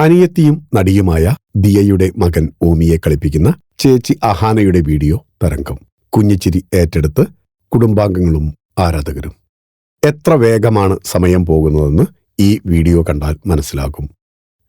അനിയത്തിയും നടിയുമായ ദിയയുടെ മകൻ ഓമിയെ കളിപ്പിക്കുന്ന ചേച്ചി അഹാനയുടെ വീഡിയോ തരംഗം. കുഞ്ഞിച്ചിരി ഏറ്റെടുത്ത് കുടുംബാംഗങ്ങളും ആരാധകരും. എത്ര വേഗമാണ് സമയം പോകുന്നതെന്ന് ഈ വീഡിയോ കണ്ടാൽ മനസ്സിലാകും.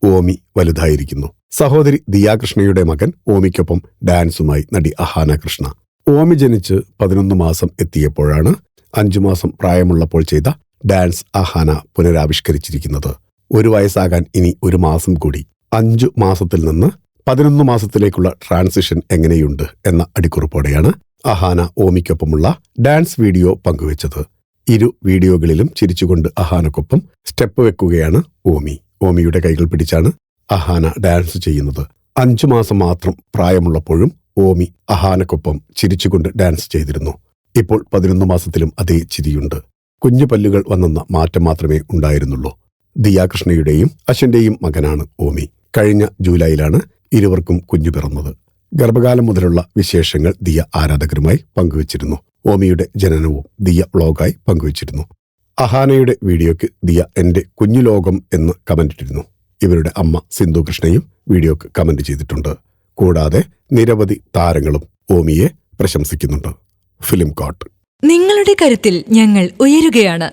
ഓമി വലുതായിരിക്കുന്നു. സഹോദരി ദിയാകൃഷ്ണയുടെ മകൻ ഓമിക്കൊപ്പം ഡാൻസുമായി നടി അഹാന കൃഷ്ണ. ഓമി ജനിച്ച് 11 മാസം എത്തിയപ്പോഴാണ് 5 മാസം പ്രായമുള്ളപ്പോൾ ചെയ്ത ഡാൻസ് അഹാന പുനരാവിഷ്കരിച്ചിരിക്കുന്നത്. 1 വയസ്സാകാൻ ഇനി 1 മാസം കൂടി. 5 മാസത്തിൽ നിന്ന് 11 മാസത്തിലേക്കുള്ള ട്രാൻസിഷൻ എങ്ങനെയുണ്ട് എന്ന അടിക്കുറിപ്പോടെയാണ് അഹാന ഓമിക്കൊപ്പമുള്ള ഡാൻസ് വീഡിയോ പങ്കുവച്ചത്. ഇരു വീഡിയോകളിലും ചിരിച്ചുകൊണ്ട് അഹാനക്കൊപ്പം സ്റ്റെപ്പ് വെക്കുകയാണ് ഓമി. ഓമിയുടെ കൈകൾ പിടിച്ചാണ് അഹാന ഡാൻസ് ചെയ്യുന്നത്. 5 മാസം മാത്രം പ്രായമുള്ളപ്പോഴും ഓമി അഹാനക്കൊപ്പം ചിരിച്ചുകൊണ്ട് ഡാൻസ് ചെയ്തിരുന്നു. ഇപ്പോൾ 11 മാസത്തിലും അതേ ചിരിയുണ്ട്. കുഞ്ഞു പല്ലുകൾ വന്നെന്ന മാറ്റം മാത്രമേ ഉണ്ടായിരുന്നുള്ളൂ. ദിയാകൃഷ്ണയുടെയും അശ്വിന്റെയും മകനാണ് ഓമി. കഴിഞ്ഞ ജൂലൈയിലാണ് ഇരുവർക്കും കുഞ്ഞു പിറന്നത്. ഗർഭകാലം മുതലുള്ള വിശേഷങ്ങൾ ദിയ ആരാധകരുമായി പങ്കുവച്ചിരുന്നു. ഓമിയുടെ ജനനവും ദിയ വ്ളോഗായി പങ്കുവച്ചിരുന്നു. അഹാനയുടെ വീഡിയോയ്ക്ക് ദിയ എന്റെ കുഞ്ഞു ലോകം എന്ന് കമന്റിട്ടിരുന്നു. ഇവരുടെ അമ്മ സിന്ധു കൃഷ്ണയും വീഡിയോക്ക് കമന്റ് ചെയ്തിട്ടുണ്ട്. കൂടാതെ നിരവധി താരങ്ങളും ഓമിയെ പ്രശംസിക്കുന്നുണ്ട്. Film coat. നിങ്ങളുടെ കരുത്തിൽ ഞങ്ങൾ ഉയരുകയാണ്.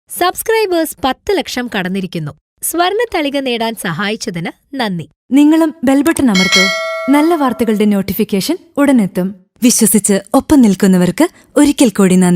സബ്സ്ക്രൈബേഴ്സ് 10 ലക്ഷം കടന്നിരിക്കുന്നു. സ്വർണ്ണ തളിക നേടാൻ സഹായിച്ചതിന് നന്ദി. നിങ്ങളും ബെൽബട്ടൺ അമർത്തോ. നല്ല വാർത്തകളുടെ നോട്ടിഫിക്കേഷൻ ഉടനെത്തും. വിശ്വസിച്ച് ഒപ്പം നിൽക്കുന്നവർക്ക് ഒരിക്കൽ കൂടി നന്ദി.